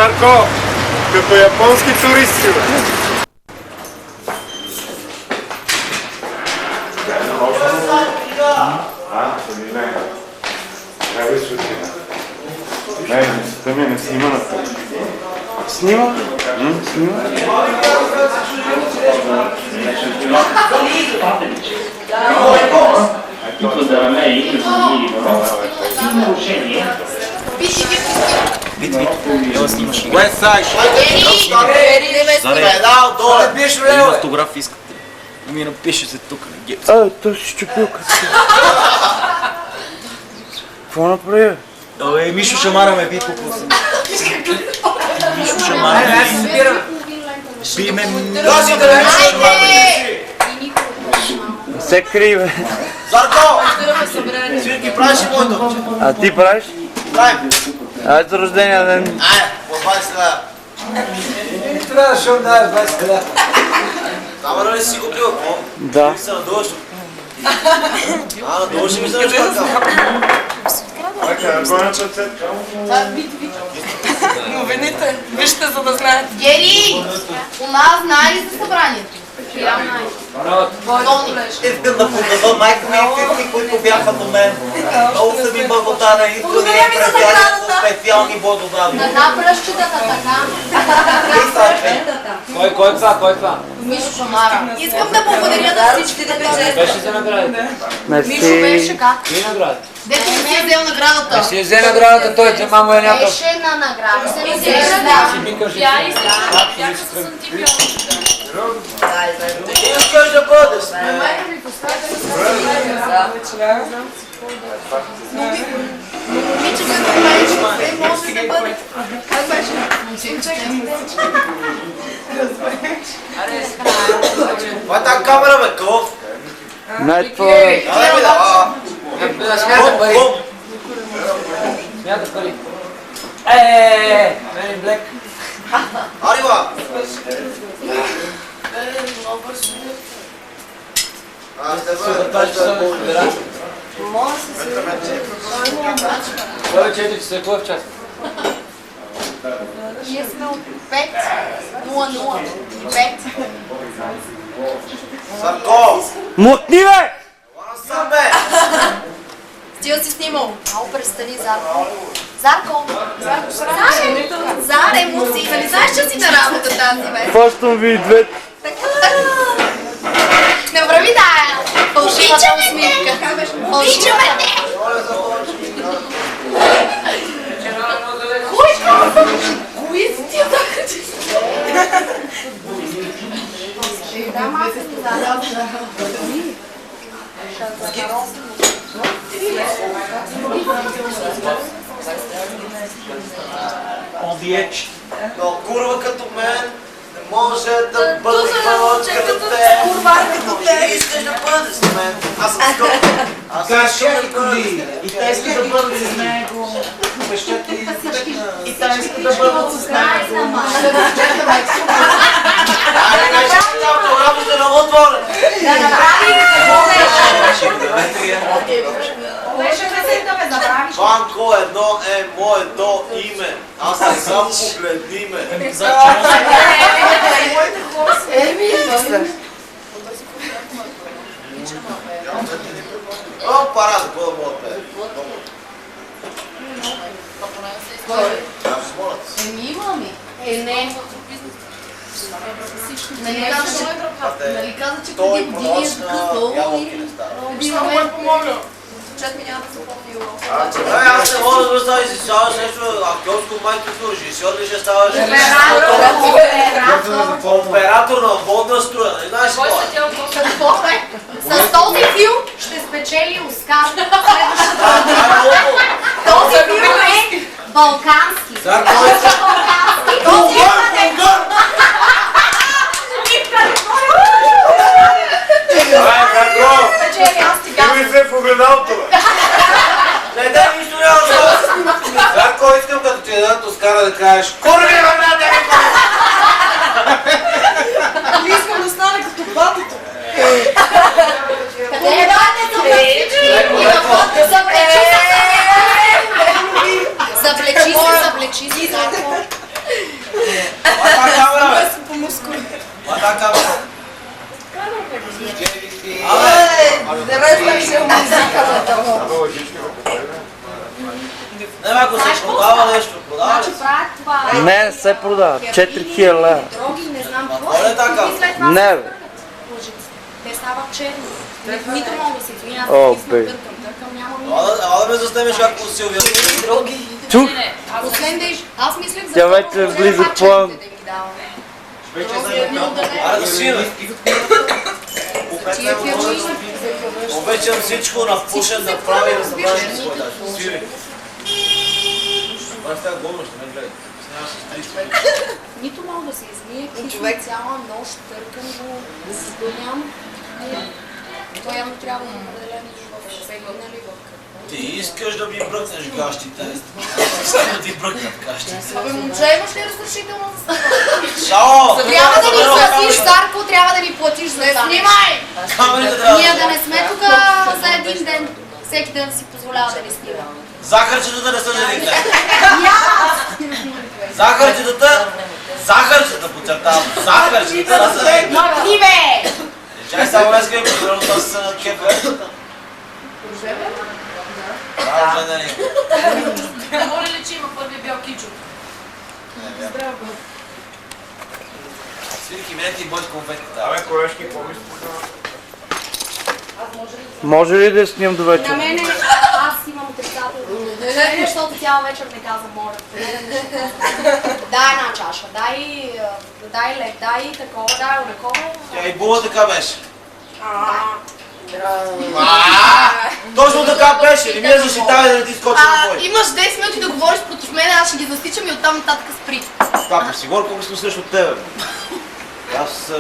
Зарко, като японски туристи, бе. Не снима на това. Снима? Снима? Tutto da lei che sono lì, no? Ева снимаш. Кое сайш? Заре, Педал доле. има автограф искате. И ми напише се тук. Той си щупил като. Какво направи? Абе, Мишо Шамара ме би по пусен. Мишо Шамара ме би. Би ме Доси да ме Не се крий, бе. Зарко! Свирки, правиш ли моето? А ти правиш? Правим. Ай, за рождения ден. Ай, по 20 лева. Трябва да ще отдаваш 20 лева. Камера ли си купил? Да. Ти се надуваш. Надуваш ли ми се на Новините, вижте, за да знаете. Гери! У нас знае ли за събранието? Искам да поздравя майка ми и всички, които бяха до мен. Много съм им благодарен и Благодаря ви за наградата. специални благодарни. Така пръщетата, така. Кой това? Мишо Шамара. Искам да благодаря на всички да кажете. Беше за наградите. Мишо беше как? Кои награди? Дето не си е взел наградата. Си взе наградата той, че мамо е някакъв. Беше на награда. Искаш да бъдеш. Момиче, което правиш, може да бъде. Как беше? Това е тази камера, бе, кълъв. Най-твоя. Дай ми да. Да смята пари. Смята пари. Мен Блек. Арива. Супер, това ще съм модератор. Това е 4 часа, кой е в час? Ние сме от 5:00. 5. Зарко. Мутни, бе! Лана съм, бе. Стига си снимал. Ало, престани, Зарко. Зарко! Заре, муси! Нали знаеш, че си на работа тази, бе? Хващам ви и двете. Не прави тая! Фалшивата усмивка. Фалшивата! Кои си тия така ти? Да, On the edge. Но курва като мен не може да бъде пълът като те. Курва като те. Искаш да бъдеш с мен. Аз съм скъп. Аз съм скъп коли. И те искат да бъдат с него. Обещат и и те искат да бъдат с него. Айде, не ще си там по работа на отворен. Банко едно е моето име. Аз не съм погледни ме. О, пара, за какво да мога да пее? Има ми. Не. Нали каза, че преди години е такъв ябълки не става. имаме. Чет ми няма да се помни. Аз не мога да представя си ставаш нещо актьорско майсторство, режисьор ли ще ставаш? Оператор на водна струя, не знаеш Кой какво са е? тя от С този филм ще спечели Оскар. Това Този филм е балкански. Зарко е Този филм е спечели, аз ти казвам. Ти ми се в огледалото, бе. Не дай нищо няма да. Зарко, искам като ти дадат Оскара да кажеш Курви, върнете ми! Искам да стане като батото. Къде е батето? Заблечи се, Зарко. ако се продава нещо, продава ли Значи се? правят това. Не, не се продава. 4000 лева. Дроги, не знам какво. Моля така. И след това Не, се бе. бъркат лъжиците. Те стават черни. Нито мога да се извиня, О, аз бе. търкам, няма Ала да ме заснемеш както Силвия. Чух. Освен да аз мислех за Тя вече влиза в план. да ги даваме. Аре да свиме. Тия фирми Обичам всичко напушен да прави и да забрави всичко. Свири. Това става гомно, ще ме гледай. Сняваш с 30. нито мога да се измия, човек цяла нощ търкам го, сгъням. Той явно трябва да определен в сегла, нали в Ти искаш да ми бръкнеш гащите. Само да ти бръкнат гащите. Абе, момче, имаш ли разрешително за Шао! Трябва да ни платиш, Зарко, трябва да ни платиш за това. Снимай! Камерите трябва Ние да... да не сме тук за един ден. Всеки ден си позволява да ни снима. Захарчетата не са за един ден. Няма! Захарчетата, подчертавам. Захарчетата не са за един ден. Махни, бе! Чай само днеска е подбрано това се на кефе. Браво, Женери. Моля ли, че има първи бял кичо? Свирки, минете и бой с конфетите. Абе, колежки, помисли. Може ли да снимам до вечер? На мене аз имам отрицателно. Защото цяла вечер ми каза, моля, дай една чаша, дай лед, дай такова, дай олекова. Тя и була така беше. Точно така беше. Не ми я защитавай да не ти скочи на бой. Имаш 10 минути да говориш против мен, аз ще ги засичам и оттам нататък спри. Папа, си говори колко сме срещу тебе. Аз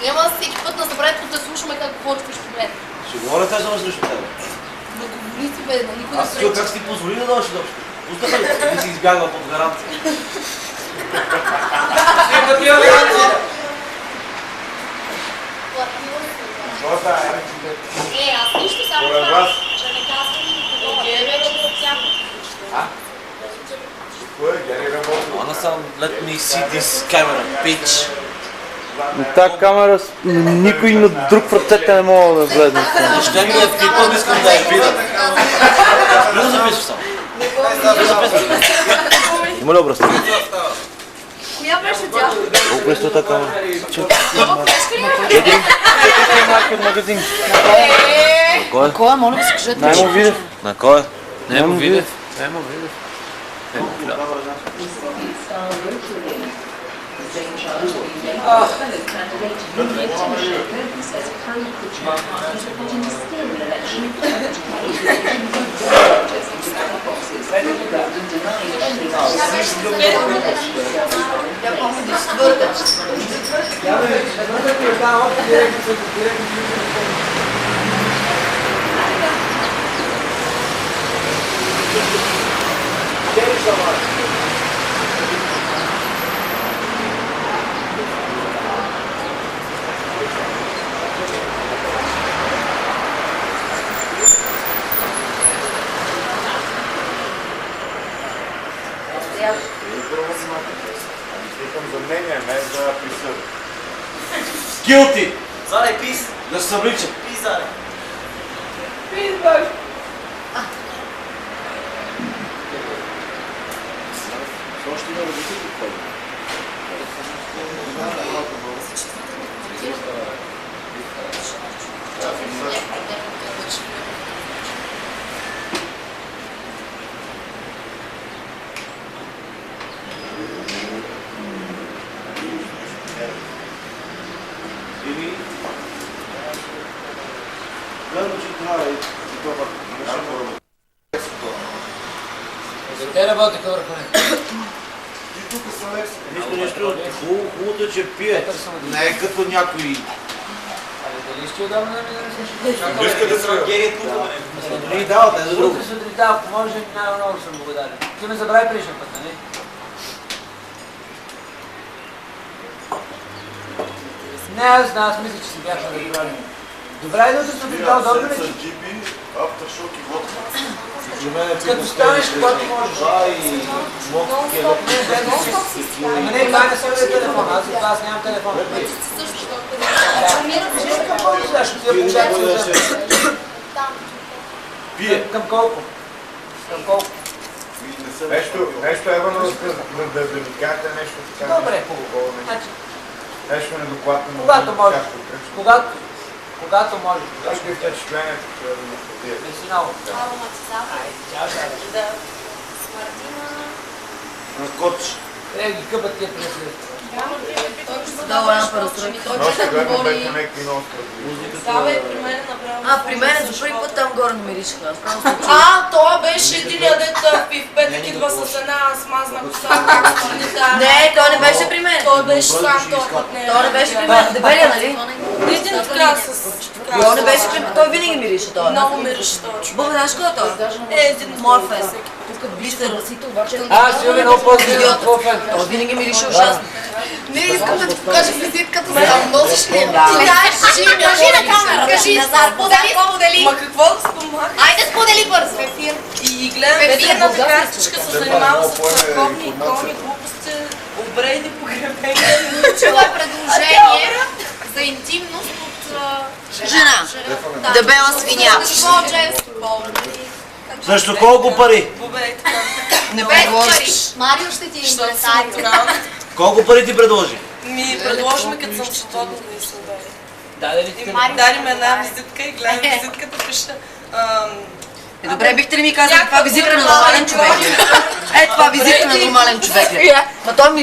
Няма всеки път на събранието да слушаме как говориш при мен. ще говоря тези думи срещу тебе. Договори си бе, на никой не Аз ти как пречи. си ти позволи да дойдеш изобщо? Пускай ли? Не си избягал под гаранция. Аз нищо само това, че не казвам такова. Вече за тях. Honestly, let me see this camera, bitch. Та камера, никой на друг в ръцете не мога да влезе. Ще ми е пипъл, искам да я видя. Не го записваш само. Не го записваш. Има ли образ? Коя беше тя? Колко е стота камера? Нова флешка ли е? Маркет магазин. Кой? Кой, моля ви се кажете. Наймо Видев. На кой? Наймо Видев. Guilty! Задай пис! Да се съблича. Пис, задай. Още има родители, кой? Гледам, че това е това. За те работиха върху него. Нищо, хубавото е, че пие. Не е като някой. Абе, дали ще отдавна да ми да Иска да се гери тук, бе. Не дава, те за друго. Утре сутринта, ако може, най-много съм благодарен. Ти ме забрави предишния път, нали? Не, аз мисля, че си бяхме разбрали. Добре, да утре сутринта, удобно ли? Като станеш, когато можеш. Ама не, това не съм телефон, аз за това аз нямам телефон. Към колко сега ще ти я получавам? Пие. Към колко? Към колко? Нещо е да ви кажете нещо така. Добре, хубаво. Значи, Нещо недокладно. когато можеш. Когато можеш. Както е впечатлението, че да ме сподия. Месинало. Ароматизатор. Да. Смърдина. Коч. Ги къпат тия преследства. Долу една парастройка. Още гледам бяха някакви много Да, бе, при мен направо. При мен за първи път там горе намиришха. Това беше единия дета в петък идва с една смазна коса. Не, той не беше при мен. Той беше сам този път. Той не беше при мен. Дебелия, нали? Един така с... Той не беше при мен. Той винаги мирише той. Много мирише този. Бога, знаеш кой е той? Един Морфен. Тук блистър. Сигурно много по-зелен профен. Той винаги мирише ужасно. Не искам да ти покажа визитката си. Носиш ли? Да. Ти знаеш, кажи на камера. Кажи, сподели. Ма какво да спомага? Айде сподели бързо. Ефир. И гледам една лекарствичка се занимава с църковни икони, глупости, обреди, погребения. Чула е предложение за интимност от Жена. Дебела свиня. Какво женски пол? Защо колко пари? Бобей, така. Не предложиш. Марио ще ти е Що си интересарио. натурална? Колко пари ти предложи? Ми предложихме като съм четовна да се даде. Даде ли ти? Дари ме една визитка и гледам визитката, пише... Добре, бихте ли ми казали, това визитка на нормален човек? Това визитка на нормален човек. Ма той ми